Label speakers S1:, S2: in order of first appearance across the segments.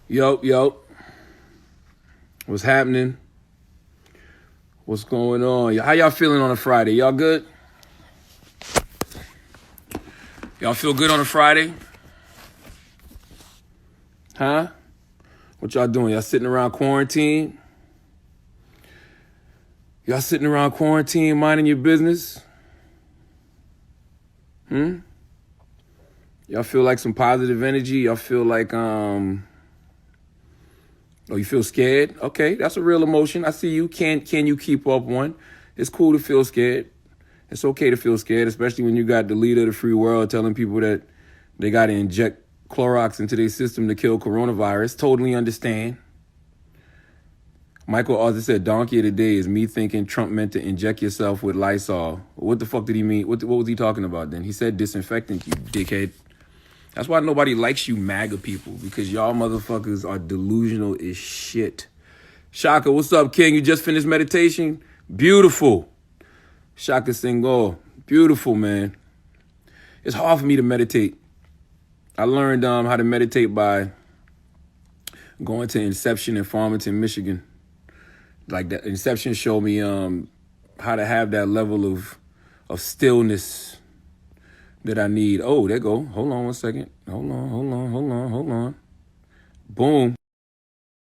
S1: Yo. What's happening? What's going on? How y'all feeling on a Friday? Y'all good? Y'all feel good on a Friday? Huh? What y'all doing? Y'all sitting around quarantine? Y'all sitting around quarantine minding your business? Y'all feel like some positive energy? Y'all feel like, oh, you feel scared? Okay, that's a real emotion. I see you. Can you keep up one? It's cool to feel scared. It's okay to feel scared, especially when you got the leader of the free world telling people that they got to inject Clorox into their system to kill coronavirus. Totally understand. Michael Arthur said, donkey of the day is me thinking Trump meant to inject yourself with Lysol. What the fuck did he mean? What was he talking about then? He said disinfectant, you dickhead. That's why nobody likes you MAGA people, because y'all motherfuckers are delusional as shit. Shaka, what's up, King? You just finished meditation? Beautiful. Shaka Singhal, beautiful, man. It's hard for me to meditate. I learned how to meditate by going to Inception in Farmington, Michigan. Like that Inception showed me how to have that level of stillness that I need. Oh, there go. Hold on one second. Hold on. Boom. Here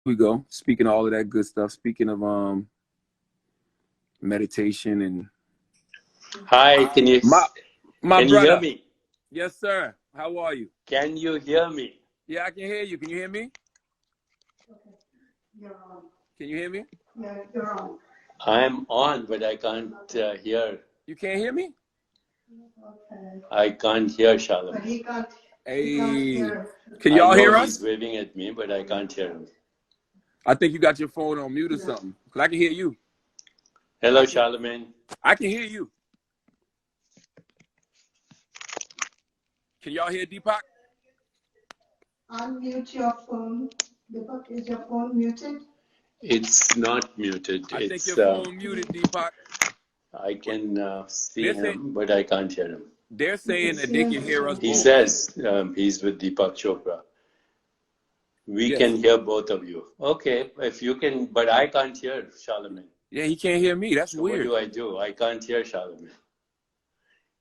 S1: we go. Speaking of all of that good stuff. Speaking of meditation and
S2: Hi, can you
S1: brother.
S2: hear me?
S1: Yes, sir. How are you?
S2: Can you hear me?
S1: Yeah, I can hear you. Can you hear me?
S3: You're on.
S1: Can you hear me?
S3: Yeah, you're on.
S2: I'm on, but I can't hear.
S1: You can't hear me?
S3: Okay.
S2: I can't hear
S3: But
S2: Charlamagne.
S3: he can't
S1: Hey.
S3: hear.
S1: Can y'all hear
S2: I know
S1: us?
S2: he's waving at me, but I can't hear him.
S1: I think you got your phone on mute or something. Because I can hear you.
S2: Hello, Charlamagne.
S1: I can hear you. Can y'all hear Deepak?
S3: Unmute your phone. Deepak, is your phone muted?
S2: It's not muted.
S1: I think your phone muted, Deepak.
S2: I can see him, but I can't hear him.
S1: They're saying that they can hear us
S2: He
S1: both.
S2: says he's with Deepak Chopra. We can hear both of you. Okay, if you can, but I can't hear Charlamagne.
S1: Yeah, he can't hear me. That's
S2: So
S1: weird.
S2: what do? I can't hear Charlamagne.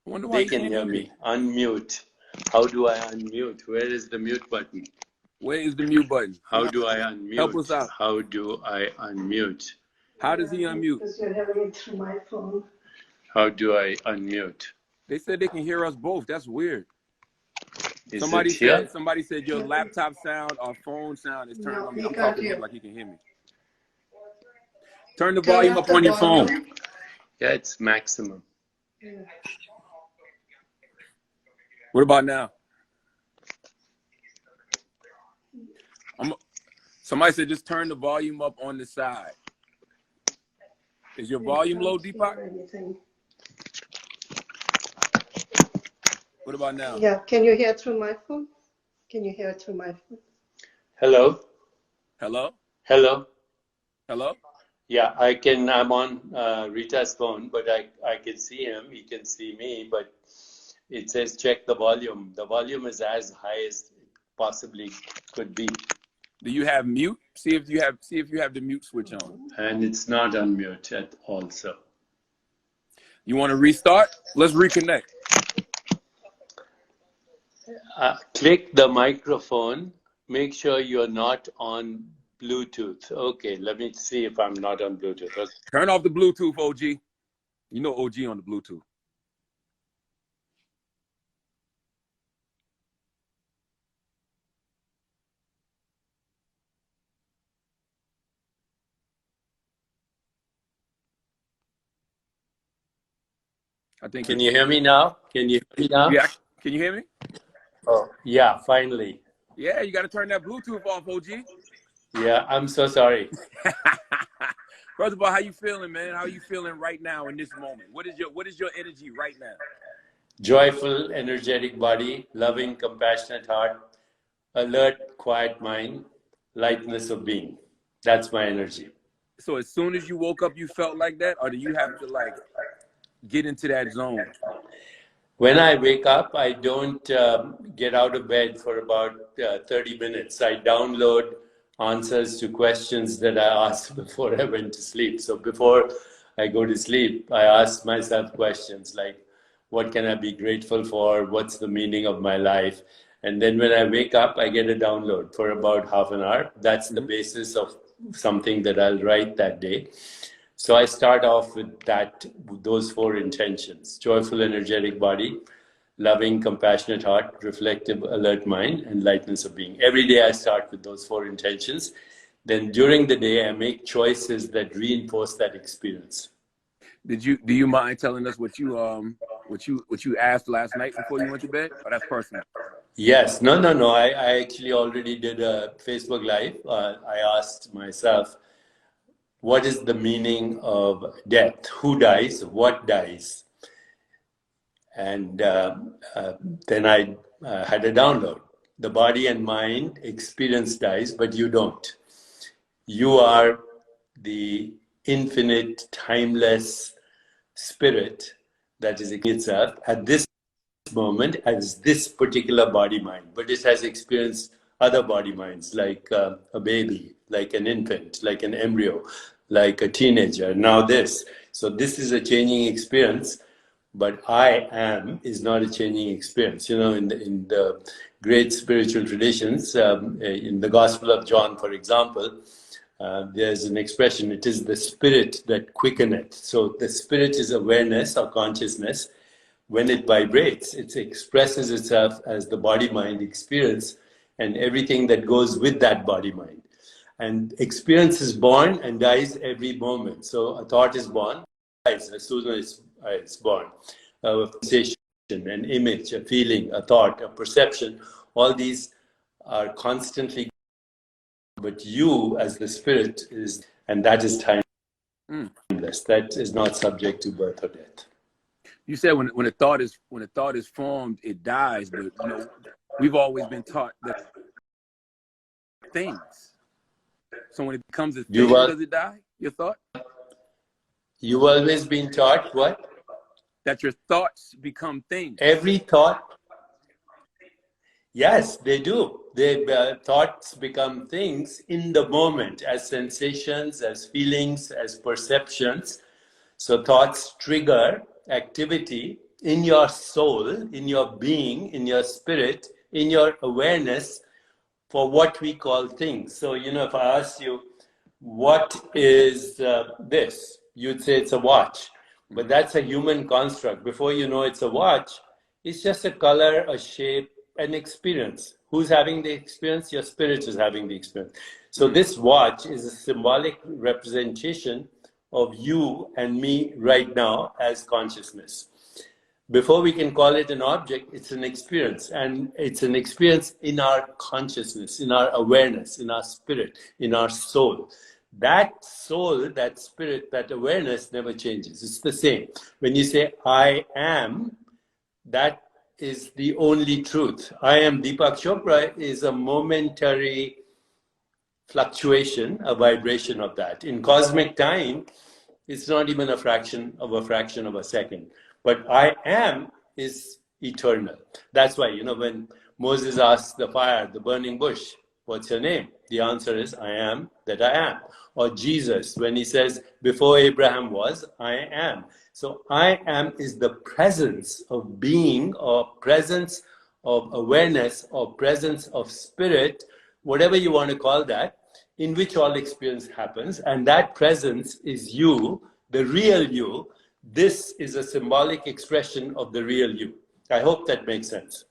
S1: I wonder why
S2: They can hear me. Unmute. How do I unmute? Where is the mute button?
S1: Where is the mute button?
S2: How do I unmute?
S1: Help us out.
S2: How do I unmute?
S1: How does he unmute?
S3: Because you're having it through my phone.
S2: How do I unmute?
S1: They said they can hear us both. That's weird.
S2: Is
S1: Somebody
S2: it here?
S1: said your laptop sound or phone sound is turned on me. I'm talking to him like he can hear me. Turn the volume up on your phone.
S2: Yeah, it's maximum.
S3: Yeah.
S1: What about now? Somebody said just turn the volume up on the side. Is your volume low, Deepak? What about now?
S3: Yeah, can you hear through my phone? Can you hear through my phone?
S2: Hello?
S1: Hello?
S2: Hello?
S1: Hello?
S2: Yeah, I can. I'm on Rita's phone, but I can see him. He can see me, but it says check the volume. The volume is as high as it possibly could be.
S1: Do you have mute? See if you have the mute switch on.
S2: And it's not on mute at all, so.
S1: You want to restart? Let's reconnect.
S2: Click the microphone. Make sure you're not on Bluetooth. Okay, let me see if I'm not on Bluetooth. Okay.
S1: Turn off the Bluetooth, OG. You know OG on the Bluetooth. I think.
S2: Can you hear me now? Can you hear me now?
S1: Yeah. Can you hear me?
S2: Oh, yeah, finally.
S1: Yeah, you got to turn that Bluetooth off, OG.
S2: Yeah, I'm so sorry.
S1: First of all, how you feeling, man? How are you feeling right now in this moment? What is your energy right now?
S2: Joyful, energetic body, loving, compassionate heart, alert, quiet mind, lightness of being. That's my energy.
S1: So as soon as you woke up, you felt like that, or do you have to like get into that zone?
S2: When I wake up, I don't get out of bed for about 30 minutes. I download answers to questions that I asked before I went to sleep. So before I go to sleep, I ask myself questions like, what can I be grateful for? What's the meaning of my life? And then when I wake up, I get a download for about half an hour. That's the basis of something that I'll write that day. So I start off with those four intentions: joyful, energetic body, loving, compassionate heart, reflective, alert mind, and lightness of being. Every day I start with those four intentions. Then during the day, I make choices that reinforce that experience.
S1: Do you mind telling us what you asked last night before you went to bed? Or that's personal?
S2: Yes, no. I actually already did a Facebook Live. I asked myself, what is the meaning of death? Who dies? What dies? And then I had a download. The body and mind experience dies, but you don't. You are the infinite, timeless spirit that is itself at this moment as this particular body mind, but it has experienced other body minds, like a baby, like an infant, like an embryo, like a teenager, now this. So this is a changing experience, but I am is not a changing experience. You know, in the great spiritual traditions, in the Gospel of John, for example, there's an expression, it is the spirit that quickeneth. So the spirit is awareness or consciousness. When it vibrates, it expresses itself as the body-mind experience and everything that goes with that body-mind. And experience is born and dies every moment. So a thought is born, dies as soon as it's born. A sensation, an image, a feeling, a thought, a perception, all these are constantly, but you as the spirit is, and that is timeless. That is not subject to birth or death.
S1: You said when a thought is formed, it dies, but you know, we've always been taught that things. So when it becomes a thing, does it die? Your thought?
S2: You've always been taught what?
S1: That your thoughts become things.
S2: Every thought. Yes, they do. Thoughts become things in the moment as sensations, as feelings, as perceptions. So thoughts trigger activity in your soul, in your being, in your spirit, in your awareness for what we call things. So, you know, if I ask you, what is this? You'd say it's a watch. But that's a human construct. Before you know it's a watch, it's just a color, a shape, an experience. Who's having the experience? Your spirit is having the experience. So this watch is a symbolic representation of you and me right now as consciousness. Before we can call it an object, it's an experience. And it's an experience in our consciousness, in our awareness, in our spirit, in our soul. That soul, that spirit, that awareness never changes. It's the same. When you say, I am, that is the only truth. I am Deepak Chopra is a momentary fluctuation, a vibration of that. In cosmic time, it's not even a fraction of a second. But I am is eternal. That's why, you know, when Moses asked the fire, the burning bush, what's your name? The answer is, I am that I am. Or Jesus, when he says, before Abraham was, I am. So I am is the presence of being, or presence of awareness, or presence of spirit, whatever you want to call that, in which all experience happens. And that presence is you, the real you. This is a symbolic expression of the real you. I hope that makes sense.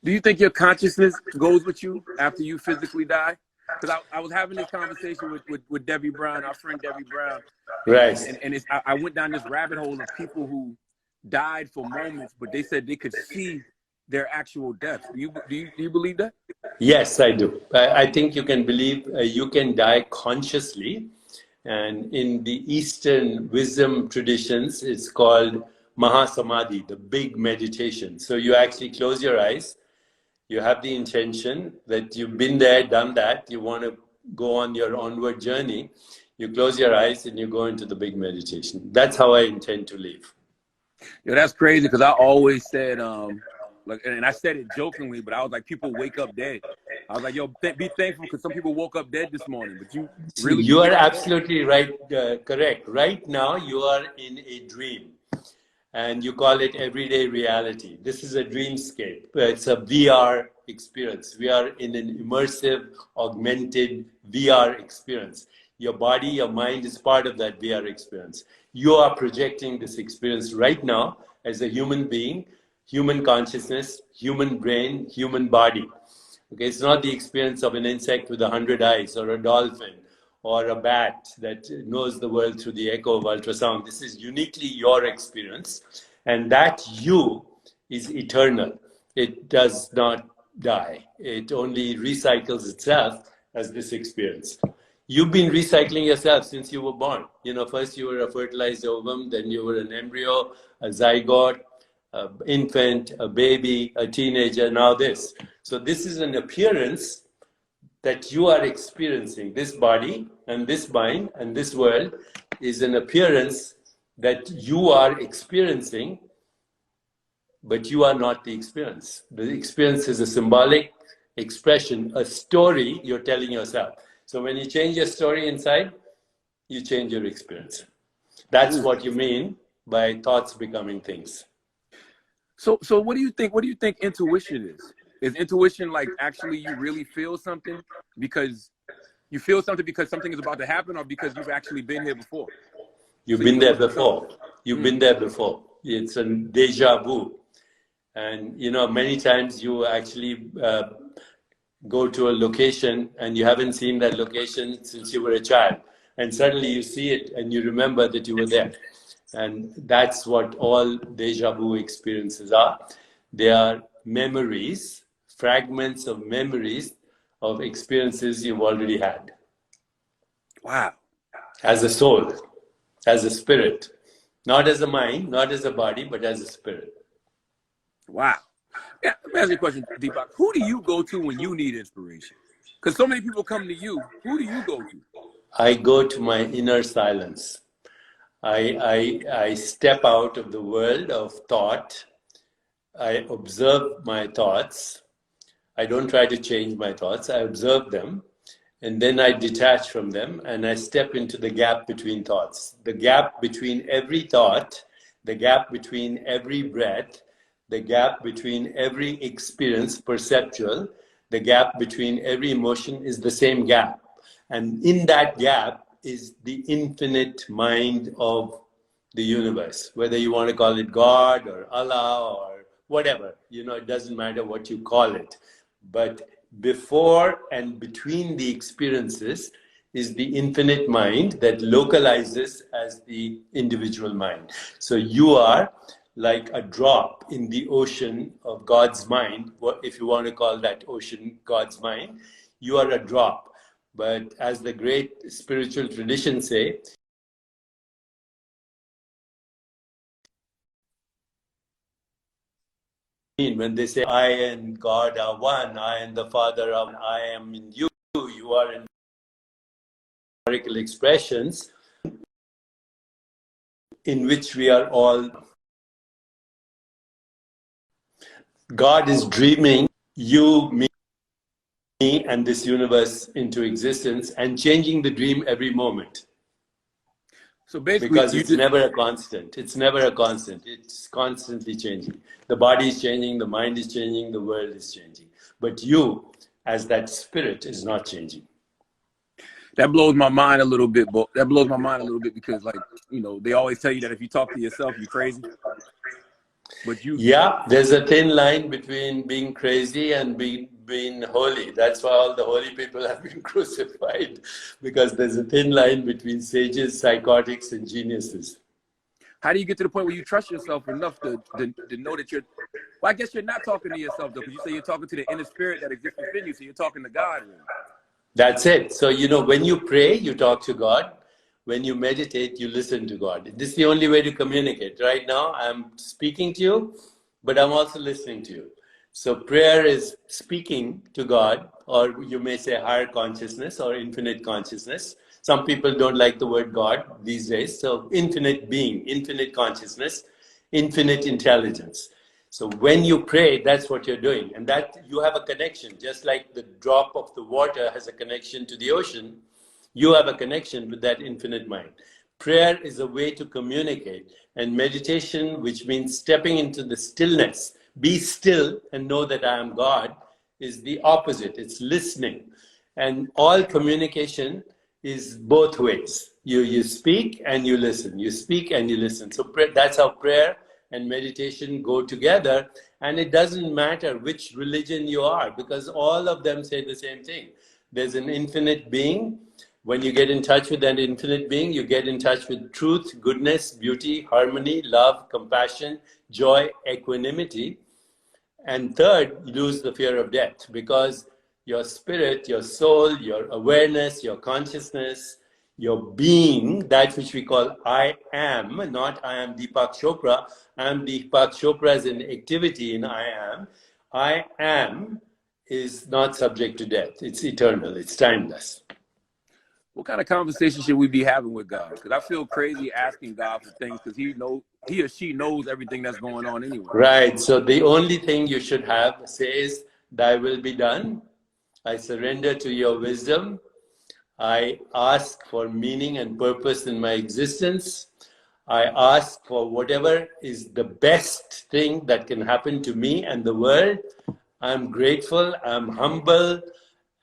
S1: Do you think your consciousness goes with you after you physically die? Because I was having this conversation with Debbie Brown, our friend Debbie Brown.
S2: Right.
S1: And I went down this rabbit hole of people who died for moments, but they said they could see their actual death. Do you believe that?
S2: Yes, I do. I think you can believe you can die consciously. And in the Eastern wisdom traditions, it's called Mahasamadhi, the big meditation. So you actually close your eyes. You have the intention that you've been there, done that. You want to go on your onward journey. You close your eyes and you go into the big meditation. That's how I intend to live.
S1: Yeah, that's crazy because I always said, like, and I said it jokingly, but I was like, people wake up dead. I was like, yo, be thankful because some people woke up dead this morning, but you
S2: See,
S1: really
S2: you
S1: believe
S2: are
S1: in that?
S2: absolutely right, correct. Right now, you are in a dream, and you call it everyday reality. This is a dreamscape. It's a VR experience. We are in an immersive, augmented VR experience. Your body, your mind is part of that VR experience. You are projecting this experience right now as a human being, human consciousness, human brain, human body. Okay, it's not the experience of an insect with 100 eyes or a dolphin or a bat that knows the world through the echo of ultrasound. This is uniquely your experience, and that you is eternal. It does not die. It only recycles itself as this experience. You've been recycling yourself since you were born. You know, first you were a fertilized ovum, then you were an embryo, a zygote, an infant, a baby, a teenager, now this. So this is an appearance that you are experiencing. This body and this mind and this world is an appearance that you are experiencing, but you are not the experience. The experience is a symbolic expression, a story you're telling yourself. So when you change your story inside, you change your experience. That's
S1: Ooh.
S2: what you mean by thoughts becoming things.
S1: So what do you think? What do you think intuition is? Is intuition like actually you really feel something because you feel something because something is about to happen, or because you've actually been here before?
S2: You've
S1: So you
S2: been
S1: know
S2: there
S1: what's to come.
S2: before. You've been there before. It's a deja vu. And, you know, many times you actually go to a location and you haven't seen that location since you were a child. And suddenly you see it and you remember that you were there. And that's what all deja vu experiences are. They are memories, fragments of memories of experiences you've already had.
S1: Wow.
S2: As a soul, as a spirit, not as a mind, not as a body, but as a spirit.
S1: Wow. Yeah, let me ask you a question, Deepak. Who do you go to when you need inspiration? Because so many people come to you. Who do you go to?
S2: I go to my inner silence. I step out of the world of thought. I observe my thoughts. I don't try to change my thoughts. I observe them. And then I detach from them and I step into the gap between thoughts. The gap between every thought, the gap between every breath, the gap between every experience, perceptual, the gap between every emotion is the same gap. And in that gap is the infinite mind of the universe, whether you want to call it God or Allah or whatever, you know, it doesn't matter what you call it. But before and between the experiences is the infinite mind that localizes as the individual mind. So you are like a drop in the ocean of God's mind, if you want to call that ocean God's mind, you are a drop. But as the great spiritual traditions say, when they say, I and God are one, I and the Father are one, I am in you, you are in metaphorical expressions in which we are all. God is dreaming you, me, and this universe into existence and changing the dream every moment.
S1: So basically,
S2: Because it's never a constant. It's never a constant. It's constantly changing. The body is changing, the mind is changing, the world is changing. But you, as that spirit, is not changing.
S1: that blows my mind a little bit. But that blows my mind a little bit because, like, you know, they always tell you that if you talk to yourself, you're crazy. But you,
S2: Yeah, there's a thin line between being crazy and being holy. That's why all the holy people have been crucified, because there's a thin line between sages, psychotics, and geniuses.
S1: how do you get to the point where you trust yourself enough to know that you're? Well, I guess you're not talking to yourself though, because you say you're talking to the inner spirit that exists within you. So you're talking to God, really.
S2: That's it. So, you know, when you pray, you talk to God. When you meditate, you listen to God. This is the only way to communicate. Right now, I'm speaking to you, but I'm also listening to you. So prayer is speaking to God, or you may say higher consciousness or infinite consciousness. Some people don't like the word God these days. So infinite being, infinite consciousness infinite intelligence. So when you pray, that's what you're doing. And that you have a connection, just like the drop of the water has a connection to the ocean, you have a connection with that infinite mind. Prayer is a way to communicate. And meditation, which means stepping into the stillness, be still and know that I am God, is the opposite. It's listening. And all communication is both ways. You speak and you listen. You speak and you listen. So that's how prayer and meditation go together. And it doesn't matter which religion you are, because all of them say the same thing. There's an infinite being. When you get in touch with that infinite being, you get in touch with truth, goodness, beauty, harmony, love, compassion, joy, equanimity. And third, you lose the fear of death, because your spirit, your soul, your awareness, your consciousness, your being, that which we call I am, not I am Deepak Chopra. I am Deepak Chopra is an activity in I am. I am is not subject to death. It's eternal. It's timeless.
S1: What kind of conversation should we be having with God? Because I feel crazy asking God for things because he or she knows everything that's going on anyway.
S2: Right. So the only thing you should have says, "Thy will be done. I surrender to your wisdom. I ask for meaning and purpose in my existence. I ask for whatever is the best thing that can happen to me and the world. I'm grateful, I'm humble,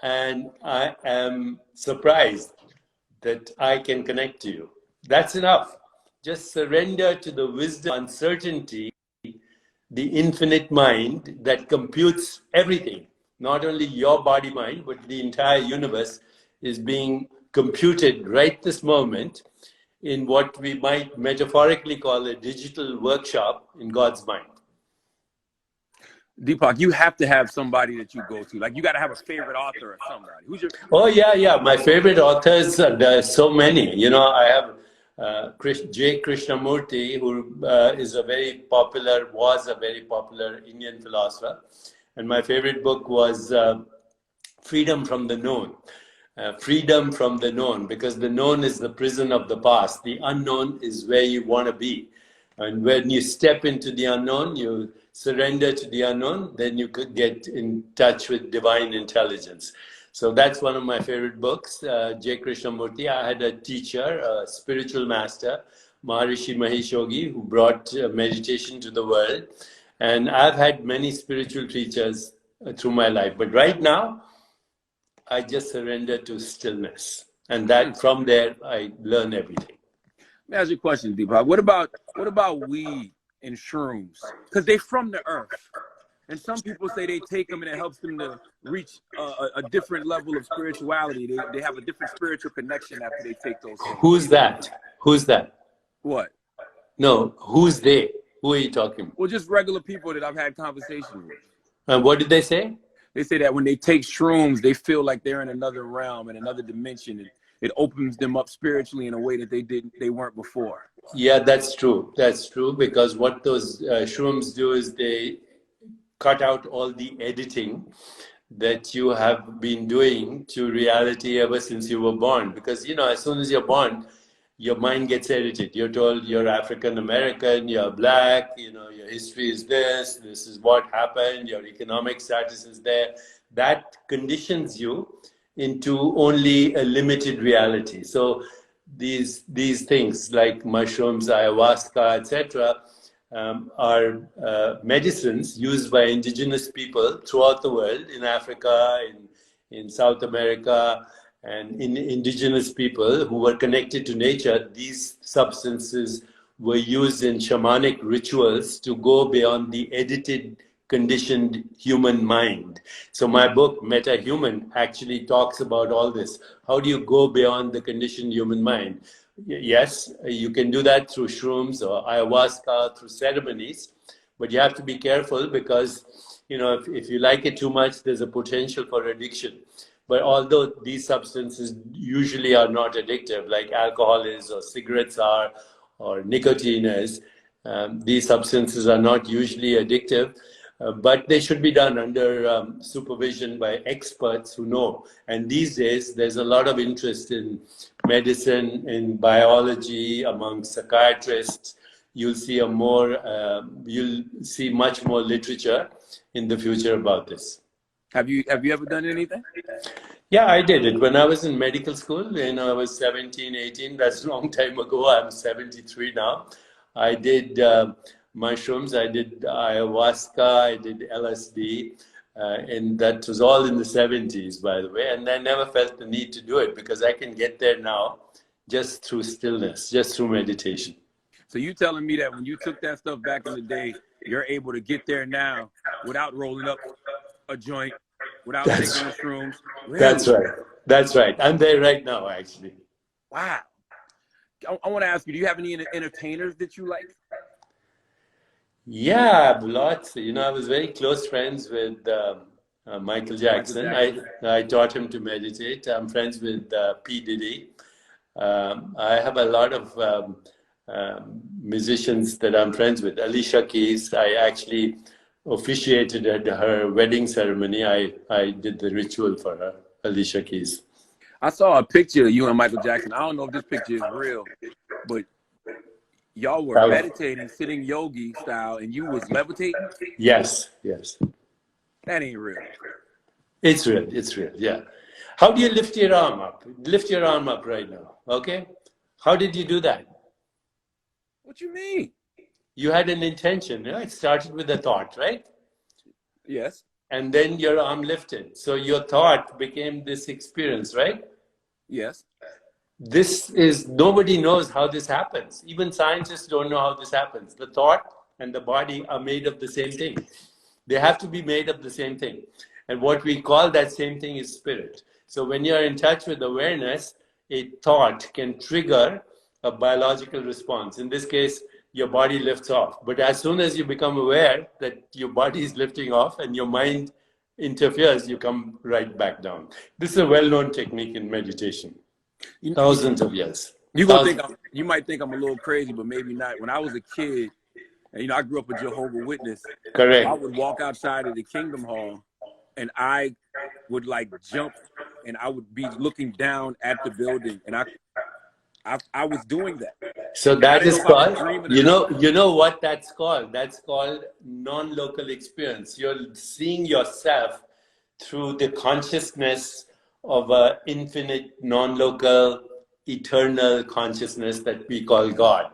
S2: and I am surprised that I can connect to you." That's enough. Just surrender to the wisdom, uncertainty, the infinite mind that computes everything. Not only your body mind, but the entire universe is being computed right this moment in what we might metaphorically call a digital workshop in God's mind.
S1: Deepak, you have to have somebody that you go to. Like, you got to have a favorite author or somebody. Who's your?
S2: Oh, yeah. My favorite authors, there's so many. You know, I have J. Krishnamurti, who was a very popular Indian philosopher. And my favorite book was Freedom from the Known. Freedom from the known, because the known is the prison of the past. The unknown is where you want to be. And when you step into the unknown, you surrender to the unknown, then you could get in touch with divine intelligence. So that's one of my favorite books, J. Krishnamurti. I had a teacher, a spiritual master, Maharishi Mahesh Yogi, who brought meditation to the world. And I've had many spiritual teachers through my life. But right now, I just surrender to stillness. And that from there, I learn everything.
S1: Let me ask you a question, Deepak. What about weed and shrooms? Because they're from the earth. And some people say they take them and it helps them to reach a different level of spirituality. They have a different spiritual connection after they take those things.
S2: Who's that? Who's that?
S1: What?
S2: No, who's they? Who are you talking about?
S1: Well, just regular people that I've had conversations with.
S2: And what did they say?
S1: They say that when they take shrooms, they feel like they're in another realm, in another dimension. And it opens them up spiritually in a way that they weren't before.
S2: Yeah, that's true. That's true, because what those shrooms do is they cut out all the editing that you have been doing to reality ever since you were born. Because, you know, as soon as you're born, your mind gets edited. You're told you're African American, you're black, you know, your history is this is what happened, your economic status is there. That conditions you into only a limited reality. So these things like mushrooms, ayahuasca, etc., are medicines used by indigenous people throughout the world, in Africa, in South America, and in indigenous people who were connected to nature. These substances were used in shamanic rituals to go beyond the edited, conditioned human mind. So my book, Meta Human, actually talks about all this. How do you go beyond the conditioned human mind? Yes, you can do that through shrooms or ayahuasca, through ceremonies, but you have to be careful because, you know, if you like it too much, there's a potential for addiction. But although these substances usually are not addictive, like alcohol is, or cigarettes are, or nicotine is, these substances are not usually addictive, but they should be done under supervision by experts who know. And these days, there's a lot of interest in medicine, in biology, among psychiatrists, you'll see you'll see much more literature in the future about this.
S1: Have you ever done anything?
S2: Yeah, I did it when I was in medical school. When I was 17, 18. That's a long time ago. I'm 73 now. I did mushrooms. I did ayahuasca. I did LSD. And that was all in the 70s, by the way. And I never felt the need to do it because I can get there now just through stillness, just through meditation.
S1: So you telling me that when you took that stuff back in the day, you're able to get there now without rolling up a joint, without taking the shrooms? Really?
S2: That's right. That's right. I'm there right now, actually.
S1: Wow. I want to ask you, do you have any entertainers that you like?
S2: Yeah, lots. You know, I was very close friends with Michael Jackson. I taught him to meditate. I'm friends with P. Diddy. I have a lot of musicians that I'm friends with. Alicia Keys, I actually officiated at her wedding ceremony. I did the ritual for her, Alicia Keys.
S1: I saw a picture of you and Michael Jackson. I don't know if this picture is real, but y'all were meditating, sitting yogi style, and you was levitating?
S2: Yes, yes.
S1: That ain't real.
S2: It's real, it's real, yeah. How do you lift your arm up? Lift your arm up right now, okay? How did you do that?
S1: What you mean?
S2: You had an intention, you know? It started with a thought, right?
S1: Yes.
S2: And then your arm lifted. So your thought became this experience, right?
S1: Yes.
S2: Nobody knows how this happens. Even scientists don't know how this happens. The thought and the body are made of the same thing. They have to be made of the same thing. And what we call that same thing is spirit. So when you're in touch with awareness, a thought can trigger a biological response. In this case, your body lifts off. But as soon as you become aware that your body is lifting off and your mind interferes, you come right back down. This is a well-known technique in meditation. Thousands of years.
S1: You might think I'm a little crazy, but maybe not. When I was a kid, and I grew up a Jehovah's Witness.
S2: Correct.
S1: I would walk outside of the Kingdom Hall, and I would like jump, and I would be looking down at the building, and I was doing that.
S2: So that is called, you know what that's called? That's called non-local experience. You're seeing yourself through the consciousness of an infinite, non-local, eternal consciousness that we call God.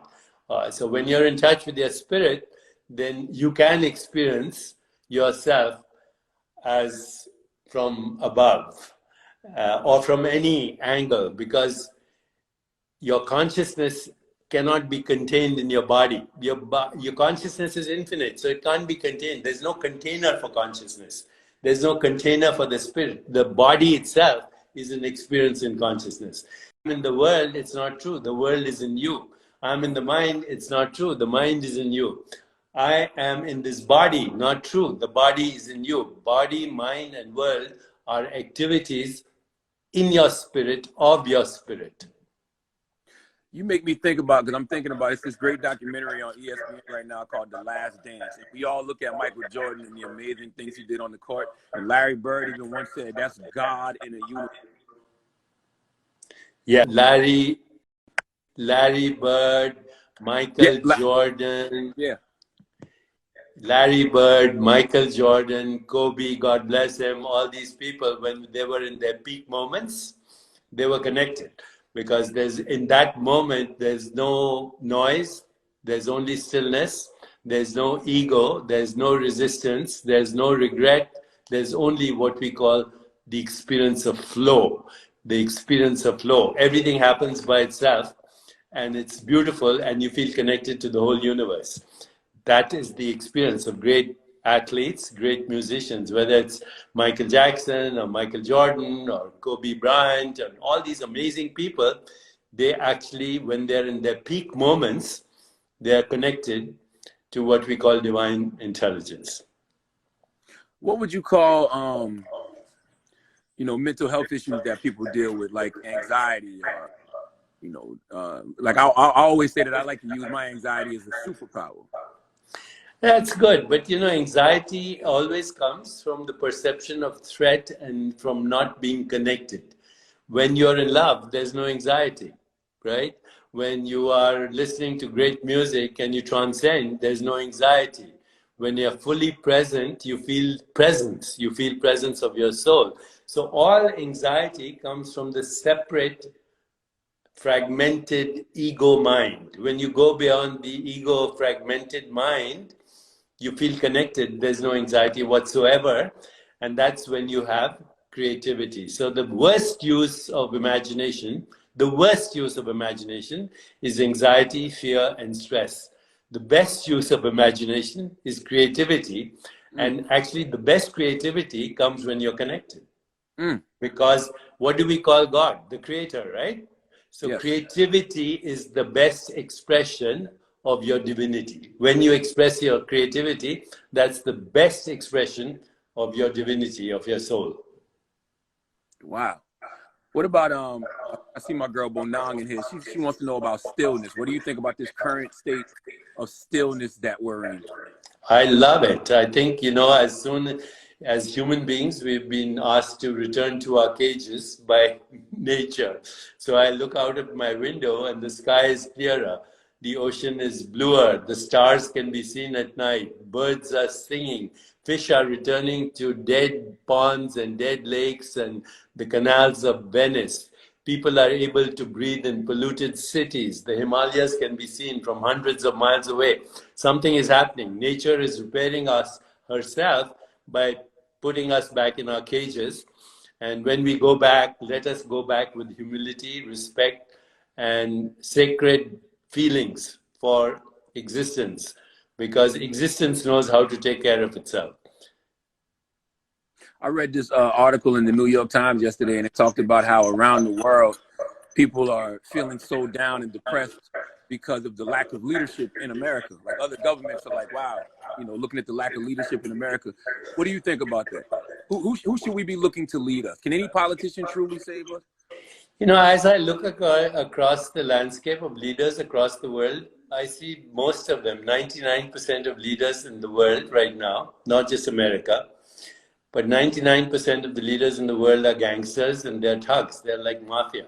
S2: So when you're in touch with your spirit, then you can experience yourself as from above or from any angle, because your consciousness cannot be contained in your body. Your consciousness is infinite, so it can't be contained. There's no container for consciousness. There's no container for the spirit. The body itself is an experience in consciousness. I'm in the world, it's not true. The world is in you. I'm in the mind, it's not true. The mind is in you. I am in this body, not true. The body is in you. Body, mind, and world are activities in your spirit, of your spirit.
S1: You make me think about, because I'm thinking about, it's this great documentary on ESPN right now called The Last Dance. And we all look at Michael Jordan and the amazing things he did on the court. And Larry Bird even once said, that's God in a universe.
S2: Yeah, Larry Bird, Michael Jordan.
S1: Yeah.
S2: Larry Bird, Michael Jordan, Kobe, God bless him, all these people, when they were in their peak moments, they were connected. Because in that moment, there's no noise, there's only stillness, there's no ego, there's no resistance, there's no regret, there's only what we call the experience of flow. The experience of flow. Everything happens by itself, and it's beautiful, and you feel connected to the whole universe. That is the experience of great athletes, great musicians, whether it's Michael Jackson or Michael Jordan or Kobe Bryant and all these amazing people. They actually, when they're in their peak moments, they are connected to what we call divine intelligence.
S1: What would you call, mental health issues that people deal with, like anxiety or, like I always say that I like to use my anxiety as a superpower.
S2: That's good, but anxiety always comes from the perception of threat and from not being connected. When you're in love, there's no anxiety, right? When you are listening to great music and you transcend, there's no anxiety. When you're fully present, you feel presence. You feel presence of your soul. So all anxiety comes from the separate, fragmented ego mind. When you go beyond the ego fragmented mind, you feel connected. There's no anxiety whatsoever. And that's when you have creativity. So the worst use of imagination, is anxiety, fear, and stress. The best use of imagination is creativity. And actually, the best creativity comes when you're connected. Because what do we call God? The creator, right? So
S1: Yes.
S2: creativity is the best expression of your divinity. When you express your creativity, that's the best expression of your divinity, of your soul.
S1: Wow. What about I see my girl Bonang in here. She wants to know about stillness. What do you think about this current state of stillness that we're in?
S2: I love it. I think, as soon as human beings, we've been asked to return to our cages by nature. So I look out of my window and the sky is clearer. The ocean is bluer. The stars can be seen at night. Birds are singing. Fish are returning to dead ponds and dead lakes and the canals of Venice. People are able to breathe in polluted cities. The Himalayas can be seen from hundreds of miles away. Something is happening. Nature is repairing herself by putting us back in our cages. And when we go back, let us go back with humility, respect, and sacred feelings for existence, because existence knows how to take care of itself.
S1: I read this article in the New York Times yesterday, and it talked about how around the world, people are feeling so down and depressed because of the lack of leadership in America. Like other governments are like, wow, looking at the lack of leadership in America. What do you think about that? Who should we be looking to lead us? Can any politician truly save us?
S2: As I look across the landscape of leaders across the world, I see most of them, 99% of leaders in the world right now, not just America, but 99% of the leaders in the world are gangsters and they're thugs. They're like mafia.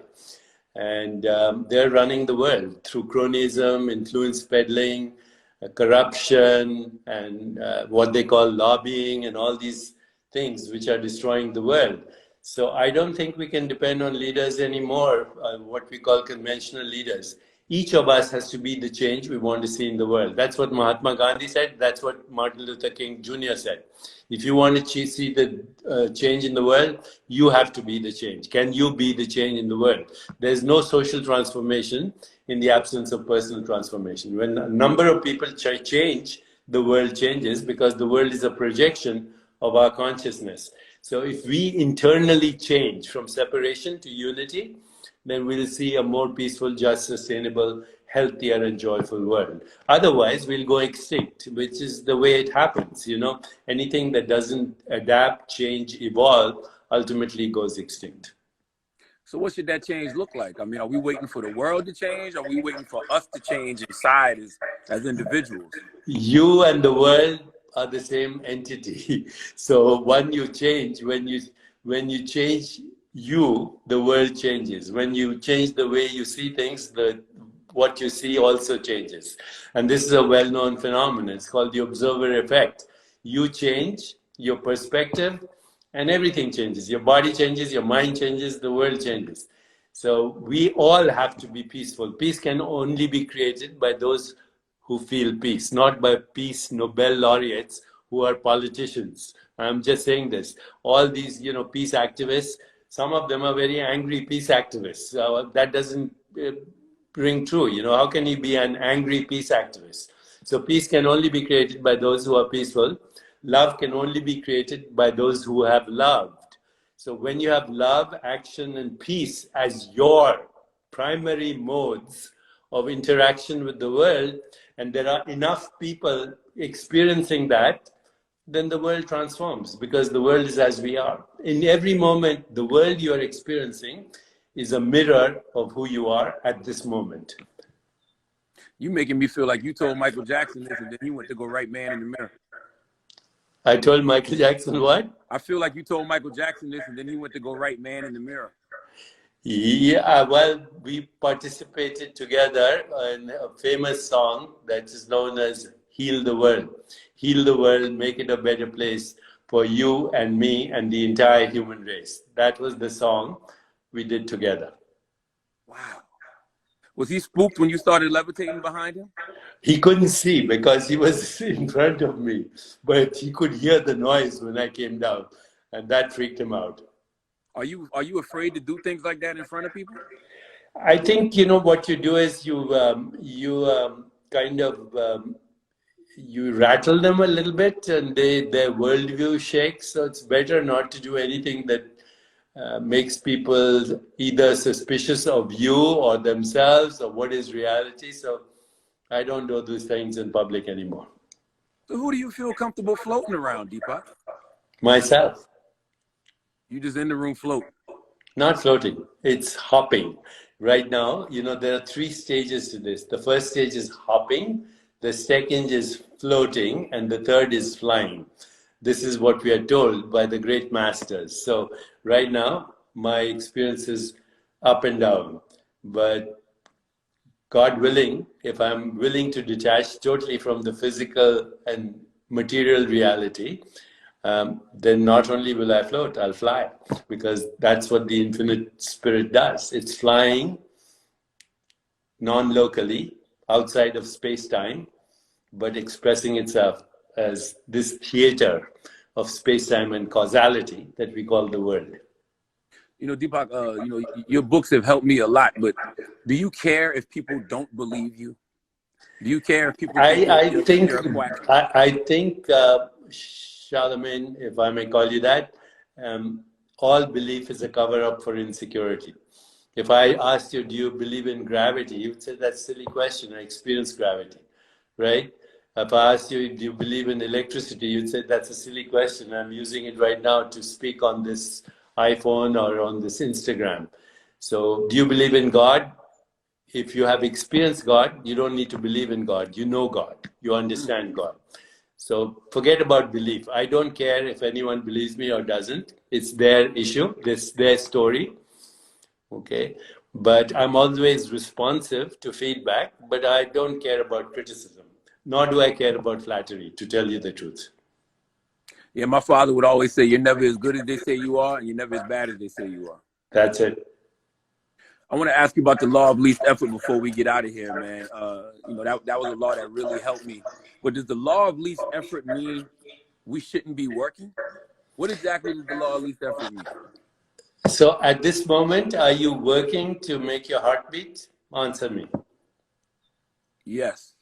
S2: And they're running the world through cronyism, influence peddling, corruption, and what they call lobbying and all these things which are destroying the world. So I don't think we can depend on leaders anymore, what we call conventional leaders. Each of us has to be the change we want to see in the world. That's what Mahatma Gandhi said. That's what Martin Luther King Jr. said. If you want to see the change in the world, you have to be the change. Can you be the change in the world? There's no social transformation in the absence of personal transformation. When a number of people change, the world changes, because the world is a projection of our consciousness. So if we internally change from separation to unity, then we'll see a more peaceful, just, sustainable, healthier, and joyful world. Otherwise, we'll go extinct, which is the way it happens. Anything that doesn't adapt, change, evolve, ultimately goes extinct.
S1: So what should that change look like? I mean, are we waiting for the world to change? Or are we waiting for us to change inside as individuals?
S2: You and the world are the same entity. So when you change, when you change you, the world changes. When you change the way you see things, what you see also changes. And this is a well-known phenomenon. It's called the observer effect. You change your perspective, and everything changes. Your body changes, your mind changes, the world changes. So we all have to be peaceful. Peace can only be created by those who feel peace, not by peace Nobel laureates who are politicians. I'm just saying this. All these, peace activists, some of them are very angry peace activists. That doesn't ring true. How can you be an angry peace activist? So peace can only be created by those who are peaceful. Love can only be created by those who have loved. So when you have love, action, and peace as your primary modes of interaction with the world, and there are enough people experiencing that, then the world transforms, because the world is as we are. In every moment, the world you are experiencing is a mirror of who you are at this moment.
S1: You making me feel like you told Michael Jackson this and then he went to go write Man in the Mirror.
S2: I told Michael Jackson what?
S1: I feel like you told Michael Jackson this and then he went to go write Man in the Mirror.
S2: Yeah, well, we participated together in a famous song that is known as Heal the World. Heal the world, make it a better place for you and me and the entire human race. That was the song we did together.
S1: Wow. Was he spooked when you started levitating behind him?
S2: He couldn't see because he was in front of me, but he could hear the noise when I came down, and that freaked him out.
S1: Are you afraid to do things like that in front of people?
S2: I think what you do is kind of you rattle them a little bit, and their worldview shakes. So it's better not to do anything that makes people either suspicious of you or themselves or what is reality. So I don't do those things in public anymore.
S1: So who do you feel comfortable floating around, Deepak?
S2: Myself.
S1: You just in the room floating.
S2: Not floating, it's hopping. Right now, there are 3 stages to this. The first stage is hopping, the second is floating, and the third is flying. This is what we are told by the great masters. So right now, my experience is up and down. But God willing, if I'm willing to detach totally from the physical and material reality, then not only will I float, I'll fly, because that's what the infinite spirit does. It's flying non-locally, outside of space-time, but expressing itself as this theater of space-time and causality that we call the world.
S1: Deepak, your books have helped me a lot, but do you care if people don't believe you? Do you care if people think you're a quack?
S2: I think Charlamagne, if I may call you that, all belief is a cover-up for insecurity. If I asked you, do you believe in gravity? You would say, that's a silly question. I experience gravity, right? If I asked you, do you believe in electricity? You'd say, that's a silly question. I'm using it right now to speak on this iPhone or on this Instagram. So do you believe in God? If you have experienced God, you don't need to believe in God. You know God. You understand God. So forget about belief. I don't care if anyone believes me or doesn't. It's their issue. It's their story. Okay. But I'm always responsive to feedback, but I don't care about criticism. Nor do I care about flattery, to tell you the truth.
S1: Yeah, my father would always say, you're never as good as they say you are, and you're never as bad as they say you are.
S2: That's it.
S1: I want to ask you about the law of least effort before we get out of here, man. That was a law that really helped me. But does the law of least effort mean we shouldn't be working? What exactly does the law of least effort mean?
S2: So at this moment, are you working to make your heart beat? Answer me.
S1: Yes.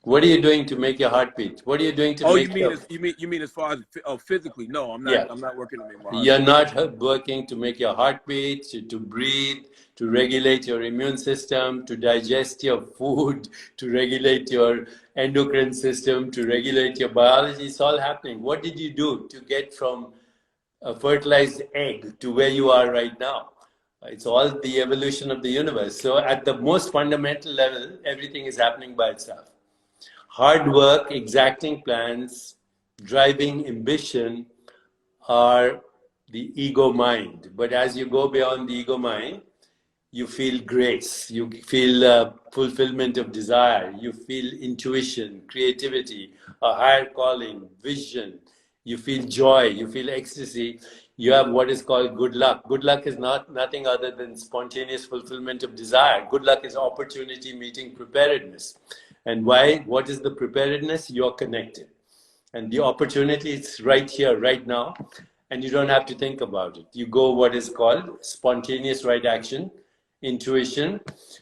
S2: What are you doing to make your heart beat? What are you doing to make
S1: you mean as far as physically? No, I'm not. Yeah. I'm not working to make my heart
S2: You're not working to make your heart beat, to breathe, to regulate your immune system, to digest your food, to regulate your endocrine system, to regulate your biology. It's all happening. What did you do to get from a fertilized egg to where you are right now? It's all the evolution of the universe. So at the most fundamental level, everything is happening by itself. Hard work, exacting plans, driving ambition are the ego mind. But as you go beyond the ego mind, you feel grace, you feel fulfillment of desire, you feel intuition, creativity, a higher calling, vision, you feel joy, you feel ecstasy. You have what is called good luck. Good luck is nothing other than spontaneous fulfillment of desire. Good luck is opportunity meeting preparedness. And why? What is the preparedness? You're connected. And the opportunity is right here, right now. And you don't have to think about it. You go what is called spontaneous right action, intuition,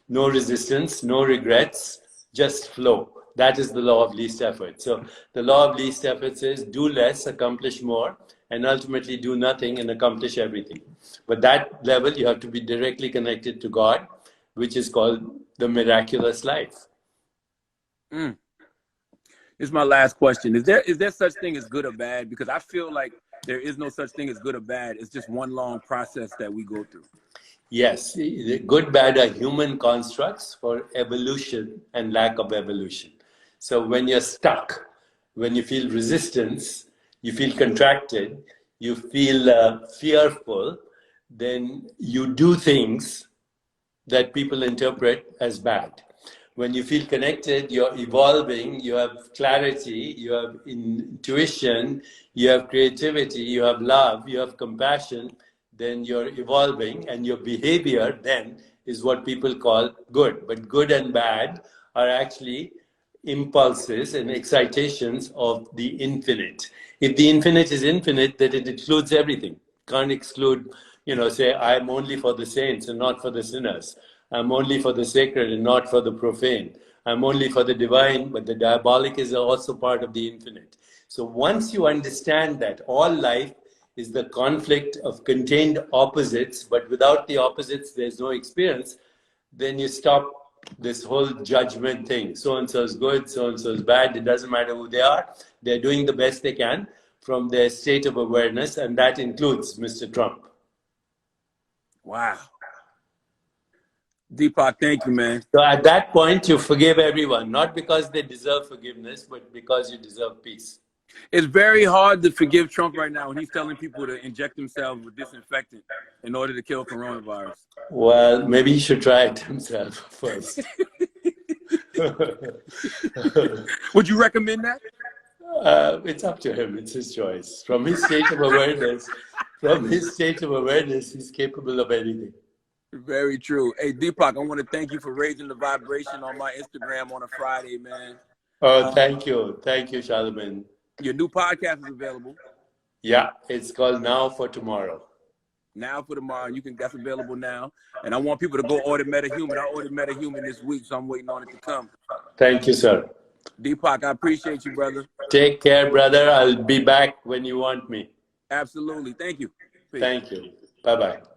S2: no resistance, no regrets, just flow. That is the law of least effort. So the law of least effort says do less, accomplish more, and ultimately do nothing and accomplish everything. But that level, you have to be directly connected to God, which is called the miraculous life.
S1: This is my last question. Is there such thing as good or bad? Because I feel like there is no such thing as good or bad. It's just one long process that we go through.
S2: Yes, good, bad are human constructs for evolution and lack of evolution. So when you're stuck, when you feel resistance, you feel contracted, you feel fearful, then you do things that people interpret as bad. When you feel connected, you're evolving, you have clarity, you have intuition, you have creativity, you have love, you have compassion, then you're evolving, and your behavior then is what people call good. But good and bad are actually impulses and excitations of the infinite. If the infinite is infinite, then it includes everything. Can't exclude, say, I'm only for the saints and not for the sinners. I'm only for the sacred and not for the profane. I'm only for the divine, but the diabolic is also part of the infinite. So once you understand that all life is the conflict of contained opposites, but without the opposites, there's no experience, then you stop this whole judgment thing. So-and-so is good, so-and-so is bad. It doesn't matter who they are. They're doing the best they can from their state of awareness, and that includes Mr. Trump.
S1: Wow. Deepak, thank you, man.
S2: So at that point, you forgive everyone, not because they deserve forgiveness, but because you deserve peace.
S1: It's very hard to forgive Trump right now when he's telling people to inject themselves with disinfectant in order to kill coronavirus.
S2: Well, maybe he should try it himself first.
S1: Would you recommend that?
S2: It's up to him. It's his choice. From his state of awareness, he's capable of anything.
S1: Very true. Hey, Deepak, I want to thank you for raising the vibration on my Instagram on a Friday, man.
S2: Oh, thank you. Thank you, Charlamagne.
S1: Your new podcast is available.
S2: Yeah, it's called Now for Tomorrow.
S1: Now for Tomorrow. That's available now. And I want people to go order MetaHuman. I ordered MetaHuman this week, so I'm waiting on it to come.
S2: Thank you, sir.
S1: Deepak, I appreciate you, brother.
S2: Take care, brother. I'll be back when you want me.
S1: Absolutely. Thank you. Peace.
S2: Thank you. Bye-bye.